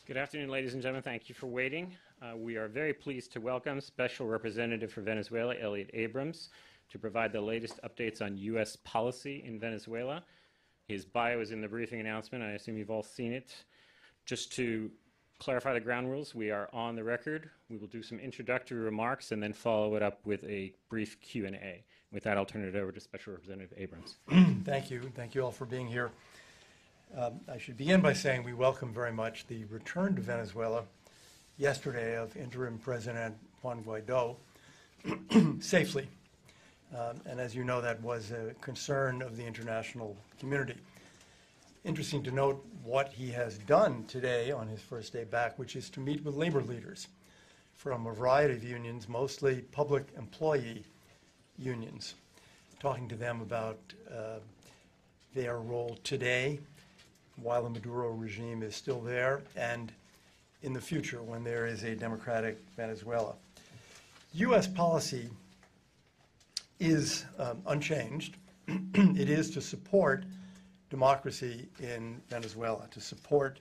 Good afternoon, ladies and gentlemen. Thank you for waiting. We are very pleased to welcome Special Representative for Venezuela, Elliott Abrams, to provide the latest updates on U.S. policy in Venezuela. His bio is in the briefing announcement. I assume you've all seen it. Just to clarify the ground rules, we are on the record. We will do some introductory remarks and then follow it up with a brief Q&A. With that, I'll turn it over to Special Representative Abrams. Thank you. Thank you all for being here. I should begin by saying we welcome very much the return to Venezuela yesterday of interim President Juan Guaido safely. And as you know, that was a concern of the international community. Interesting to note what he has done today on his first day back, which is to meet with labor leaders from a variety of unions, mostly public employee unions, talking to them about their role today while the Maduro regime is still there and in the future when there is a democratic Venezuela. U.S. policy is unchanged. It is to support democracy in Venezuela, to support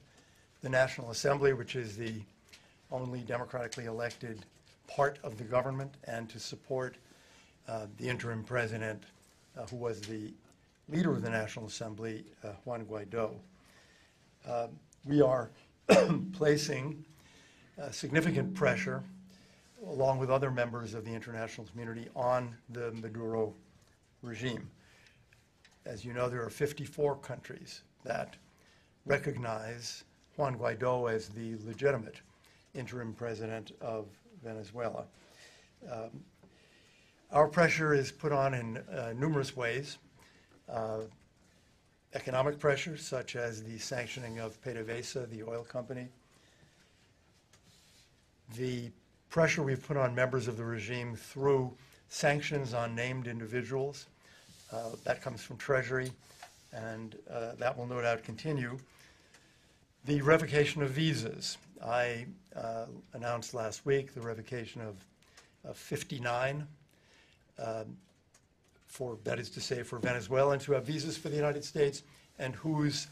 the National Assembly, which is the only democratically elected part of the government, and to support the interim president, who was the leader of the National Assembly, Juan Guaido. We are placing significant pressure, along with other members of the international community, on the Maduro regime. As you know, there are 54 countries that recognize Juan Guaido as the legitimate interim president of Venezuela. Our pressure is put on in numerous ways. Economic pressure, such as the sanctioning of PDVSA, the oil company. The pressure we've put on members of the regime through sanctions on named individuals. That comes from Treasury, and that will no doubt continue. The revocation of visas. I announced last week the revocation of 59 that is to say, for Venezuelans who have visas for the United States and whose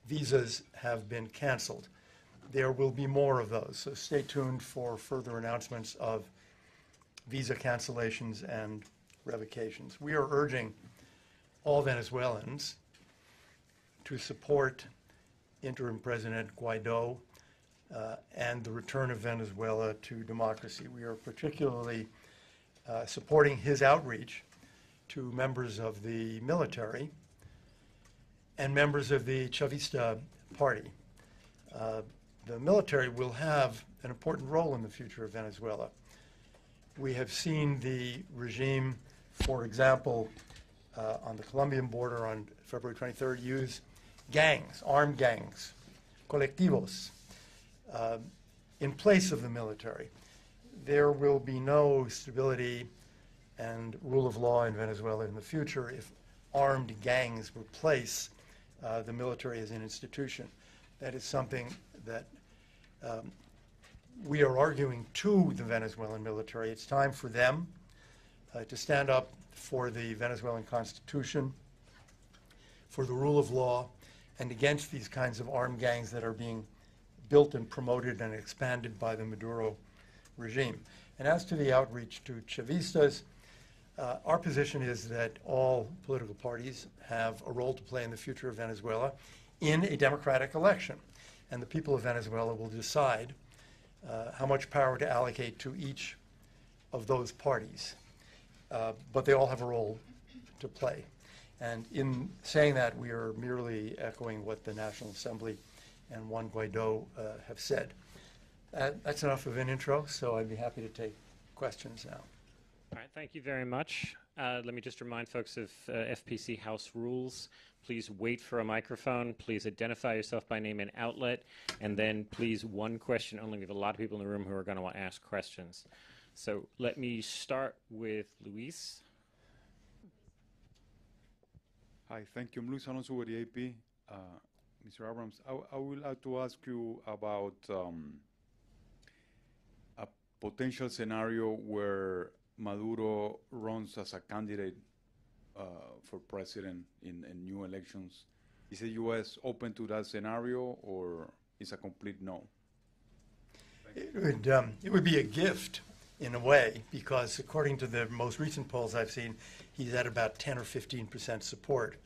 visas have been canceled. There will be more of those, so stay tuned for further announcements of visa cancellations and revocations. We are urging all Venezuelans to support interim President Guaido and the return of Venezuela to democracy. We are particularly supporting his outreach to members of the military and members of the Chavista party. The military will have an important role in the future of Venezuela. We have seen the regime, for example, on the Colombian border on February 23rd, use gangs, armed gangs, colectivos, in place of the military. There will be no stability and rule of law in Venezuela in the future if armed gangs replace the military as an institution. That is something that we are arguing to the Venezuelan military. It's time for them to stand up for the Venezuelan Constitution, for the rule of law, and against these kinds of armed gangs that are being built and promoted and expanded by the Maduro regime. And as to the outreach to Chavistas, our position is that all political parties have a role to play in the future of Venezuela in a democratic election. And the people of Venezuela will decide how much power to allocate to each of those parties. But they all have a role to play. And in saying that, we are merely echoing what the National Assembly and Juan Guaido have said. That's enough of an intro, so I'd be happy to take questions now. All right, thank you very much. Let me just remind folks of FPC House rules. Please wait for a microphone. Please identify yourself by name and outlet. And then please one question only. We have a lot of people in the room who are going to want to ask questions. So let me start with Luis. Hi, thank you. I'm Luis Alonso with the AP. Mr. Abrams, I would like to ask you about a potential scenario where Maduro runs as a candidate for president in new elections. Is the U.S. open to that scenario, or is a complete no? It would be a gift in a way, because according to the most recent polls I've seen, he's at about 10 or 15% support.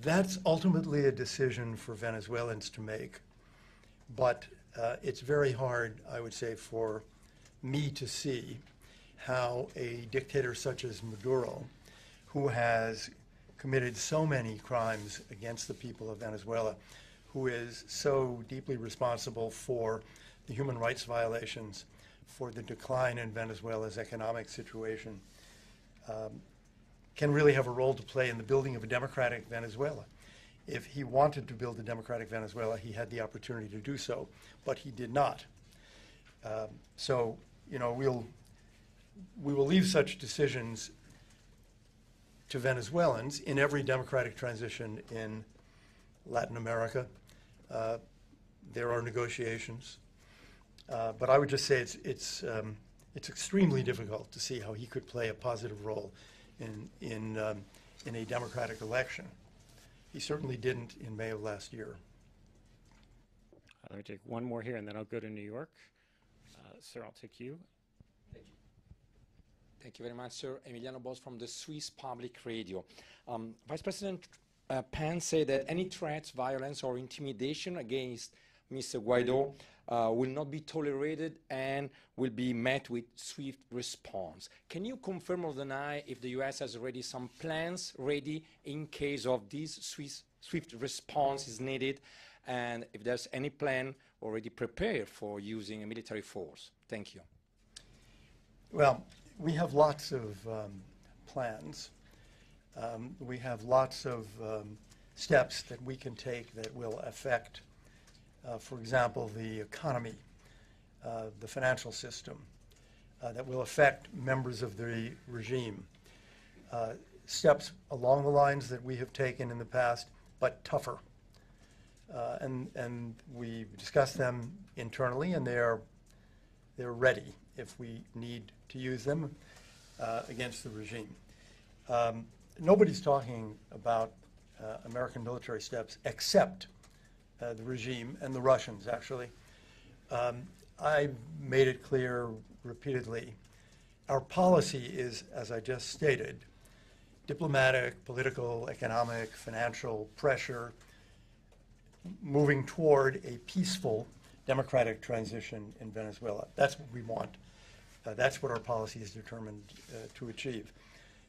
That's ultimately a decision for Venezuelans to make, but it's very hard, I would say, for me to see how a dictator such as Maduro, who has committed so many crimes against the people of Venezuela, who is so deeply responsible for the human rights violations, for the decline in Venezuela's economic situation, can really have a role to play in the building of a democratic Venezuela. If he wanted to build a democratic Venezuela, he had the opportunity to do so, but he did not. So, you know, we will leave such decisions to Venezuelans in every democratic transition in Latin America. There are negotiations, but I would just say it's extremely difficult to see how he could play a positive role in a democratic election. He certainly didn't in May of last year. Let me take one more here, and then I'll go to New York. Sir, I'll take you. Thank you. Thank you very much, sir. Emiliano Bosch from the Swiss Public Radio. Vice President Pence said that any threats, violence, or intimidation against Mr. Guaido will not be tolerated and will be met with swift response. Can you confirm or deny if the U.S. has already some plans ready in case of this swift response is needed, and if there's any plan already prepared for using a military force? Thank you. Well, we have lots of plans. We have lots of steps that we can take that will affect, for example, the economy, the financial system, that will affect members of the regime. Steps along the lines that we have taken in the past, but tougher. And we discuss them internally, and they're ready if we need to use them against the regime. Nobody's talking about American military steps except the regime and the Russians, actually. I've made it clear repeatedly, our policy is, as I just stated, diplomatic, political, economic, financial pressure, moving toward a peaceful democratic transition in Venezuela. That's what we want. That's what our policy is determined to achieve.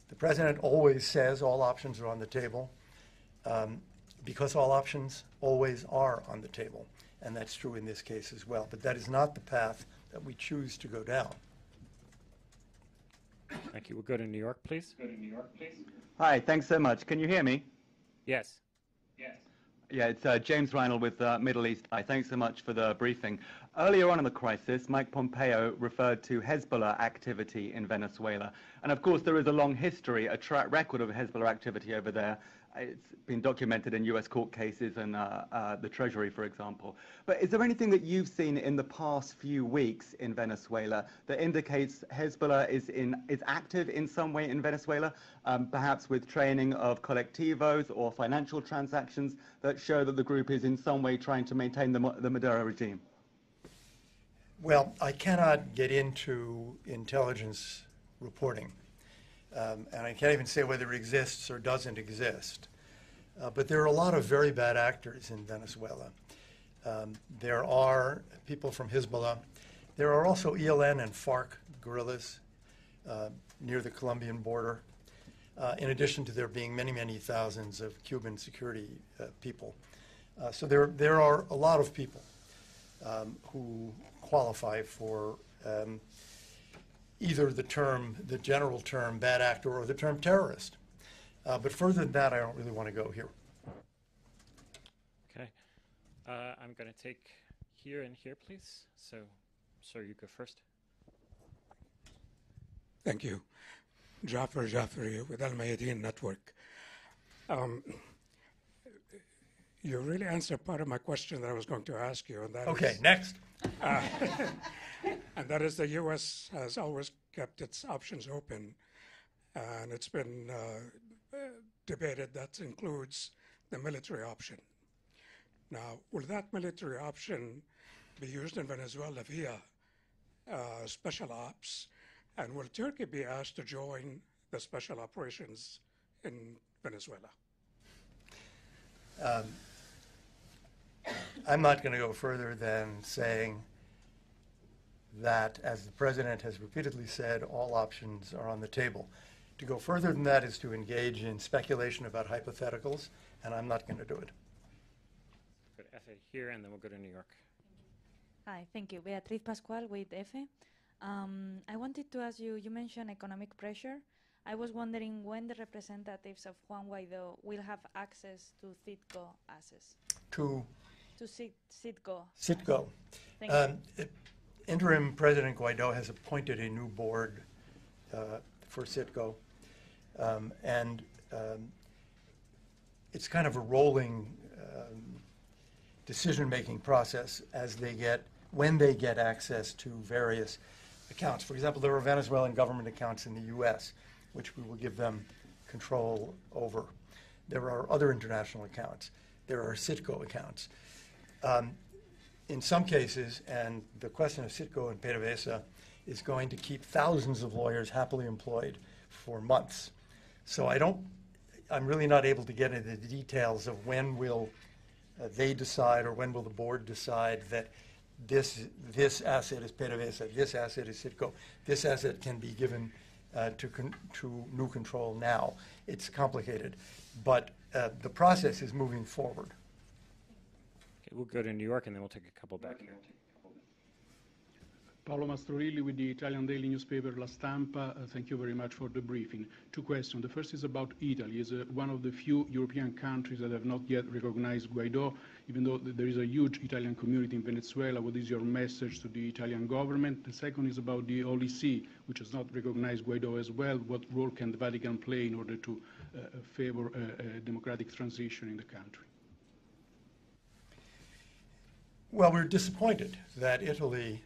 The president always says all options are on the table, because all options always are on the table, and that's true in this case as well. But that is not the path that we choose to go down. Thank you. We'll go to New York, please. Hi, thanks so much. Can you hear me? Yes. Yeah, it's James Reinl with Middle East Eye. Thanks so much for the briefing. Earlier on in the crisis, Mike Pompeo referred to Hezbollah activity in Venezuela. And of course, there is a long history, a track record of Hezbollah activity over there. It's been documented in US court cases and the Treasury, for example. But is there anything that you've seen in the past few weeks in Venezuela that indicates Hezbollah is active in some way in Venezuela, perhaps with training of colectivos or financial transactions that show that the group is in some way trying to maintain the Maduro regime? Well, I cannot get into intelligence reporting. And I can't even say whether it exists or doesn't exist. But there are a lot of very bad actors in Venezuela. There are people from Hezbollah. There are also ELN and FARC guerrillas near the Colombian border, in addition to there being many, many thousands of Cuban security people. So there are a lot of people who qualify for either the general term bad actor or the term terrorist. But further than that, I don't really want to go here. Okay. I'm going to take here and here, please. So, sir, you go first. Thank you. Jafar Jafari with Al Mayadeen Network. You really answered part of my question that I was going to ask you, and that Okay, next. and that is the U.S. has always kept its options open, and it's been debated that includes the military option. Now, will that military option be used in Venezuela via special ops? And will Turkey be asked to join the special operations in Venezuela? I'm not going to go further than saying that, as the President has repeatedly said, all options are on the table. To go further than that is to engage in speculation about hypotheticals, and I'm not going to do it. Go to EFE here, and then we'll go to New York. Hi, thank you. Beatriz Pascual with EFE. I wanted to ask you, you mentioned economic pressure. I was wondering when the representatives of Juan Guaido will have access to Citgo assets. To Citgo. Citgo. Thank you. Interim President Guaido has appointed a new board for Citgo, and it's kind of a rolling decision-making process when they get access to various accounts. For example, there are Venezuelan government accounts in the U.S., which we will give them control over. There are other international accounts. There are Citgo accounts. In some cases, and the question of Citgo and PDVSA is going to keep thousands of lawyers happily employed for months. So I'm really not able to get into the details of when will they decide, or when will the board decide that this asset is PDVSA, this asset is Citgo, this asset can be given to new control now. It's complicated, but the process is moving forward. Okay, we'll go to New York, and then we'll take a couple back here. Paolo Mastrorilli with the Italian daily newspaper La Stampa. Thank you very much for the briefing. Two questions. The first is about Italy. It's one of the few European countries that have not yet recognized Guaido, even though there is a huge Italian community in Venezuela. What is your message to the Italian government? The second is about the Holy See, which has not recognized Guaido as well. What role can the Vatican play in order to favor a democratic transition in the country? Well, we're disappointed that Italy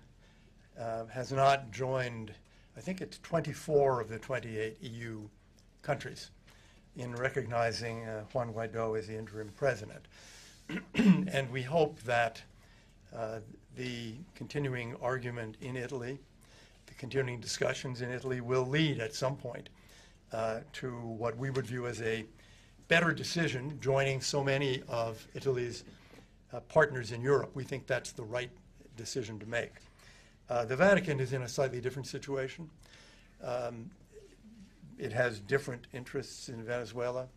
has not joined, I think it's 24 of the 28 EU countries in recognizing Juan Guaido as the interim president. And we hope that the continuing argument in Italy, the continuing discussions in Italy will lead at some point to what we would view as a better decision, joining so many of Italy's partners in Europe. We think that's the right decision to make. The Vatican is in a slightly different situation. It has different interests in Venezuela.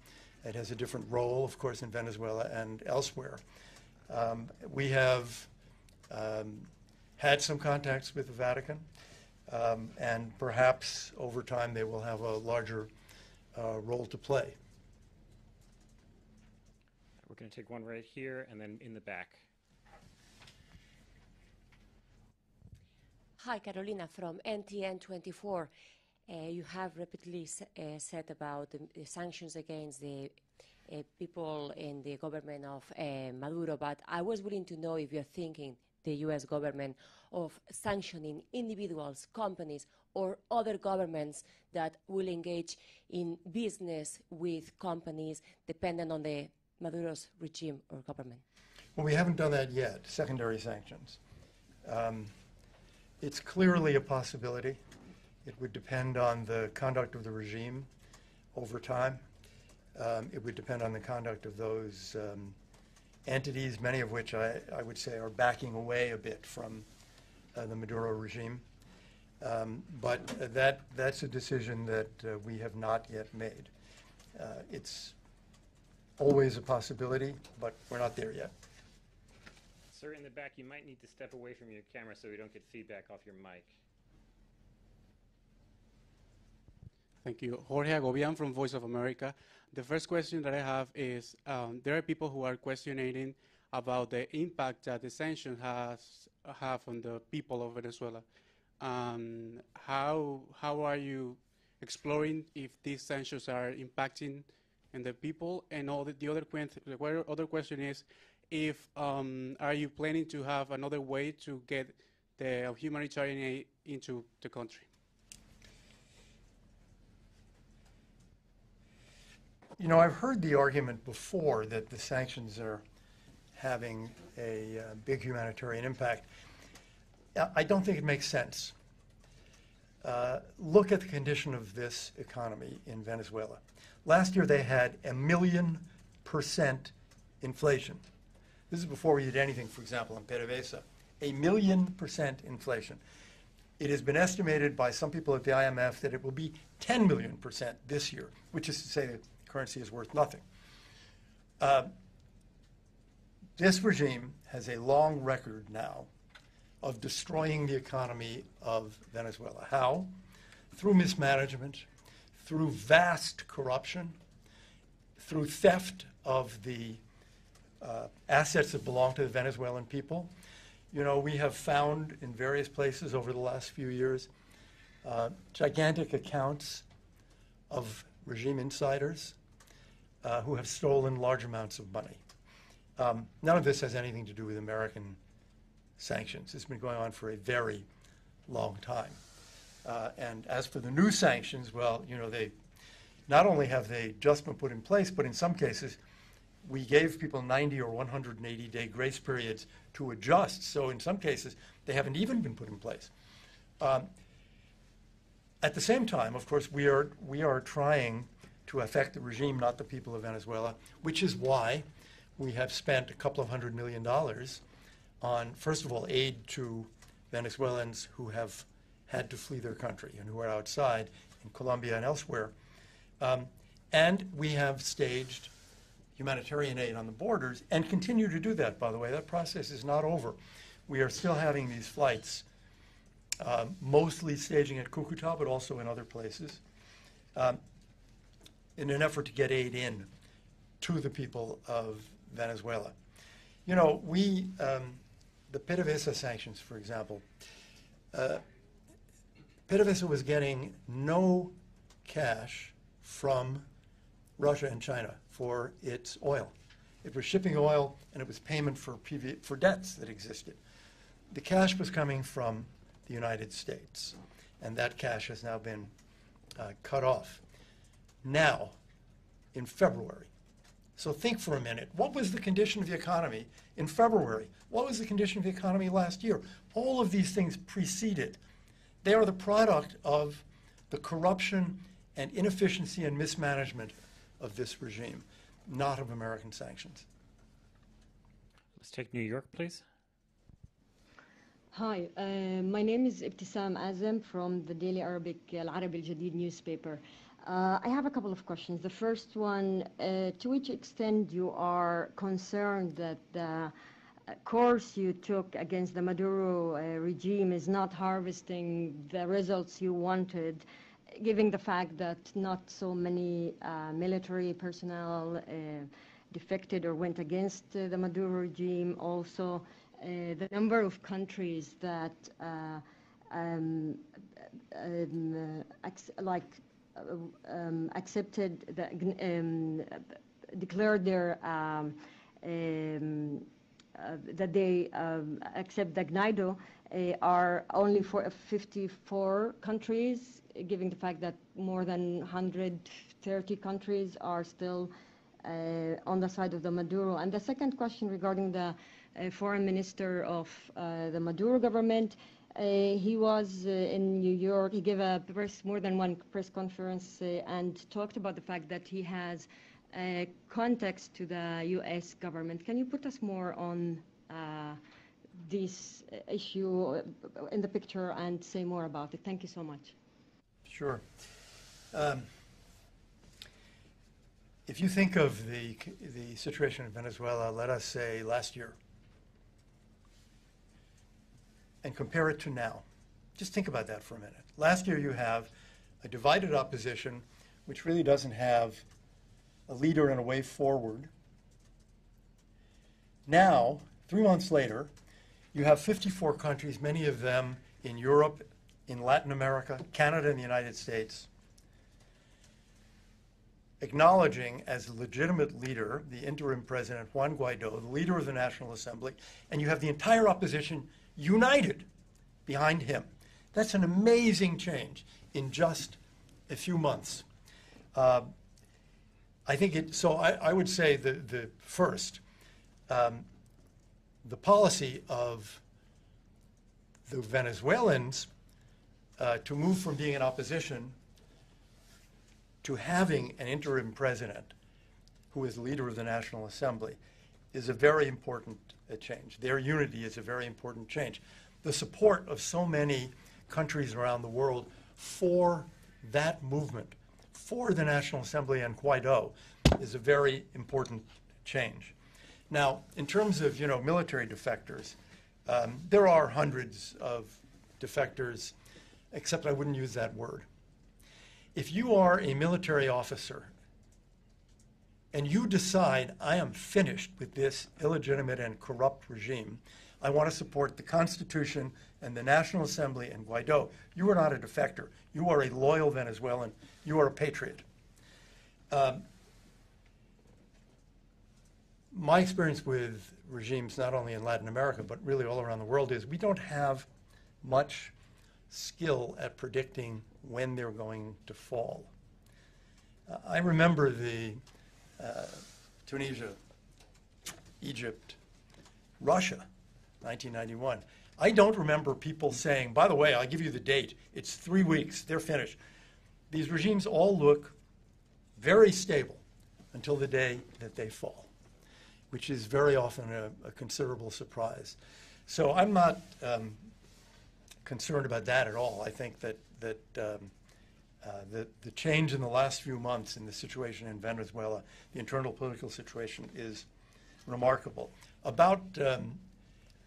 It has a different role, of course, in Venezuela and elsewhere. We have had some contacts with the Vatican, and perhaps over time they will have a larger role to play. We're going to take one right here, and then in the back. Hi, Carolina from NTN24. You have repeatedly said about the sanctions against the people in the government of Maduro, but I was willing to know if you're thinking, the U.S. government, of sanctioning individuals, companies, or other governments that will engage in business with companies dependent on the Maduro's regime or government. Well, we haven't done that yet, secondary sanctions. It's clearly a possibility. It would depend on the conduct of the regime over time. It would depend on the conduct of those entities, many of which I would say are backing away a bit from the Maduro regime. But that's a decision that we have not yet made. It's always a possibility, but we're not there yet. Sir, in the back, you might need to step away from your camera so we don't get feedback off your mic. Thank you. Jorge Agobian from Voice of America. The first question that I have is, there are people who are questioning about the impact that the sanctions have on the people of Venezuela. How are you exploring if these sanctions are impacting on the people? And the other question is, if are you planning to have another way to get the humanitarian aid into the country? You know, I've heard the argument before that the sanctions having a big humanitarian impact. I don't think it makes sense. Look at the condition of this economy in Venezuela. Last year they had 1,000,000% inflation. This is before we did anything, for example, on PDVSA. 1,000,000% inflation. It has been estimated by some people at the IMF that it will be 10,000,000% this year, which is to say the currency is worth nothing. This regime has a long record now of destroying the economy of Venezuela. How? Through mismanagement, through vast corruption, through theft of the assets that belong to the Venezuelan people. You know, we have found in various places over the last few years gigantic accounts of regime insiders who have stolen large amounts of money. None of this has anything to do with American sanctions. It's been going on for a very long time. And as for the new sanctions, well, you know, they not only have they just been put in place, but in some cases, we gave people 90 or 180-day grace periods to adjust. So in some cases, they haven't even been put in place. At the same time, of course, we are trying to affect the regime, not the people of Venezuela, which is why we have spent a couple of $100 million on, first of all, aid to Venezuelans who have had to flee their country and who are outside in Colombia and elsewhere. And we have staged humanitarian aid on the borders and continue to do that, by the way. That process is not over. We are still having these flights, mostly staging at Cucuta, but also in other places, in an effort to get aid in to the people of Venezuela. You know, the PDVSA sanctions, for example, PDVSA was getting no cash from Russia and China for its oil. It was shipping oil, and it was payment for debts that existed. The cash was coming from the United States, and that cash has now been cut off. Now, in February. So think for a minute. What was the condition of the economy in February? What was the condition of the economy last year? All of these things preceded. They are the product of the corruption and inefficiency and mismanagement of this regime, not of American sanctions. Let's take New York, please. Hi, my name is Ibtisam Azem from the Daily Arabic Al Arabi Al Jadid newspaper. I have a couple of questions. The first one, to which extent you are concerned that the course you took against the Maduro regime is not harvesting the results you wanted, given the fact that not so many military personnel defected or went against the Maduro regime. Also, the number of countries that accepted, declared their that they accept the Guaido are only 54 countries, given the fact that more than 130 countries are still on the side of the Maduro. And the second question regarding the foreign minister of the Maduro government, he was in New York. He gave more than one press conference and talked about the fact that he has contacts to the U.S. government. Can you put us more on this issue in the picture and say more about it? Thank you so much. Sure. If you think of the situation in Venezuela, let us say last year, and compare it to now. Just think about that for a minute. Last year you have a divided opposition which really doesn't have a leader and a way forward. Now, 3 months later, you have 54 countries, many of them in Europe, in Latin America, Canada, and the United States, acknowledging as a legitimate leader the interim president, Juan Guaido, the leader of the National Assembly, and you have the entire opposition united behind him. That's an amazing change in just a few months. I think I would say the first, the policy of the Venezuelans to move from being in opposition to having an interim president who is leader of the National Assembly is a very important change. Their unity is a very important change. The support of so many countries around the world for that movement, for the National Assembly and Guaido, is a very important change. Now, in terms of military defectors, there are hundreds of defectors, except I wouldn't use that word. If you are a military officer and you decide, I am finished with this illegitimate and corrupt regime, I want to support the Constitution and the National Assembly and Guaido, you are not a defector. You are a loyal Venezuelan. You are a patriot. My experience with regimes, not only in Latin America, but really all around the world, is we don't have much skill at predicting when they're going to fall. I remember the Tunisia, Egypt, Russia, 1991. I don't remember people saying, by the way, I'll give you the date. It's 3 weeks. They're finished. These regimes all look very stable until the day that they fall, which is very often a considerable surprise. So I'm not concerned about that at all. I think that the change in the last few months in the situation in Venezuela, the internal political situation, is remarkable. About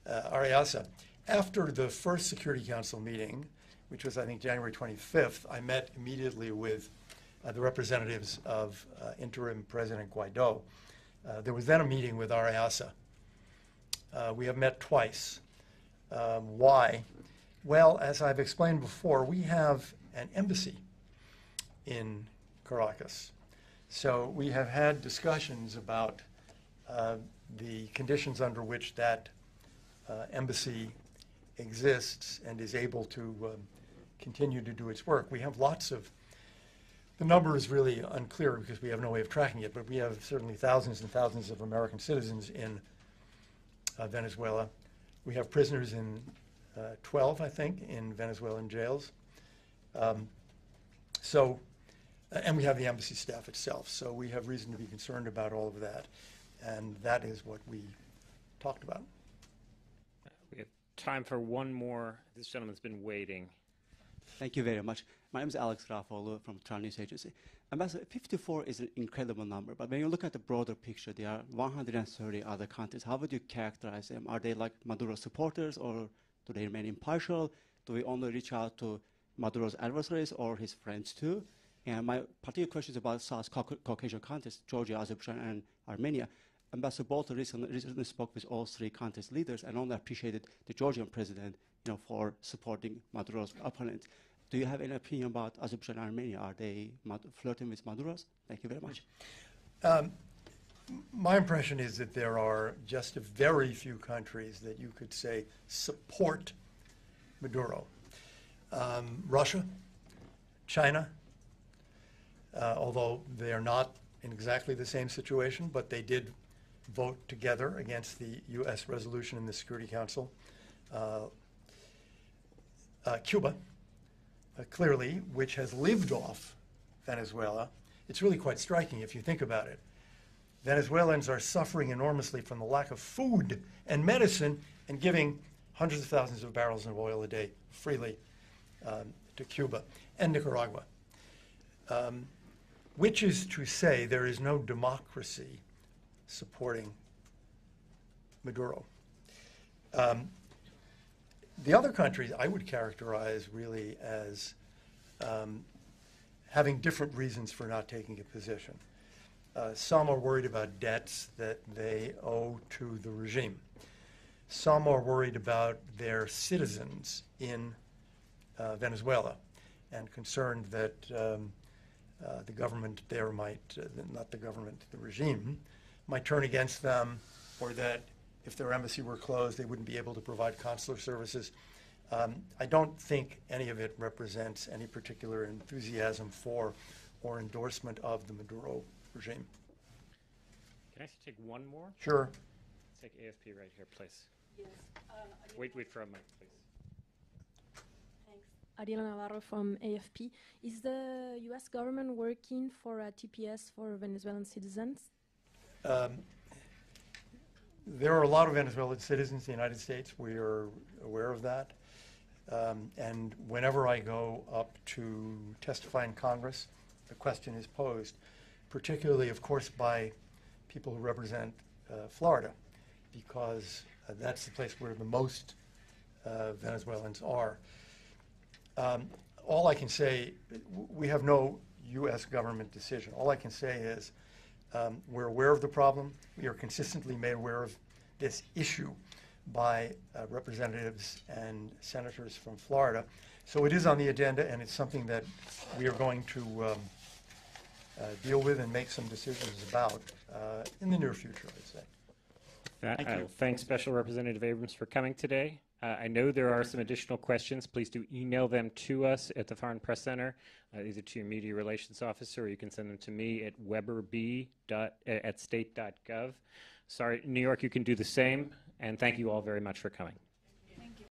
Arreaza, after the first Security Council meeting, which was, I think, January 25th, I met immediately with the representatives of interim President Guaido. There was then a meeting with Arreaza. We have met twice. Why? Well, as I've explained before, we have an embassy in Caracas. So we have had discussions about the conditions under which that embassy exists and is able to continue to do its work. We have lots of, the number is really unclear because we have no way of tracking it, but we have certainly thousands and thousands of American citizens in Venezuela. We have prisoners in 12, I think, in Venezuelan jails. And we have the embassy staff itself. So we have reason to be concerned about all of that. And that is what we talked about. We have time for one more. This gentleman's been waiting. Thank you very much. My name is Alex Raffolo from Trial News Agency. Ambassador, 54 is an incredible number, but when you look at the broader picture, there are 130 other countries. How would you characterize them? Are they like Maduro supporters, or do they remain impartial? Do we only reach out to Maduro's adversaries or his friends too? And my particular question is about South Caucasian countries, Georgia, Azerbaijan, and Armenia. Ambassador Bolton recently spoke with all three countries' leaders and only appreciated the Georgian president, for supporting Maduro's opponent. Do you have any opinion about Azerbaijan and Armenia? Are they flirting with Maduro's? Thank you very much. My impression is that there are just a very few countries that you could say support Maduro. Russia, China, although they are not in exactly the same situation, but they did vote together against the U.S. resolution in the Security Council. Cuba, clearly, which has lived off Venezuela. It's really quite striking if you think about it. Venezuelans are suffering enormously from the lack of food and medicine and giving hundreds of thousands of barrels of oil a day freely to Cuba and Nicaragua, which is to say there is no democracy supporting Maduro. The other countries I would characterize really as having different reasons for not taking a position. Some are worried about debts that they owe to the regime. Some are worried about their citizens in Venezuela and concerned that the government there might, not the government, the regime, might turn against them, or that if their embassy were closed, they wouldn't be able to provide consular services. I don't think any of it represents any particular enthusiasm for or endorsement of the Maduro regime. Can I take one more? Sure. Take AFP right here, please. Yes. Wait for a mic, please. Thanks. Ariela Navarro from AFP. Is the U.S. government working for a TPS for Venezuelan citizens? There are a lot of Venezuelan citizens in the United States. We are aware of that. And whenever I go up to testify in Congress, the question is posed, particularly, of course, by people who represent Florida, because that's the place where the most Venezuelans are. All I can say, we have no U.S. government decision. All I can say is we're aware of the problem. We are consistently made aware of this issue by representatives and senators from Florida. So it is on the agenda, and it's something that we are going to deal with and make some decisions about in the near future, I'd say. I will thank Special Representative Abrams for coming today. I know there are some additional questions. Please do email them to us at the Foreign Press Center, either to your Media Relations Officer, or you can send them to me at weberb@state.gov. Sorry, New York, you can do the same, and thank you all very much for coming.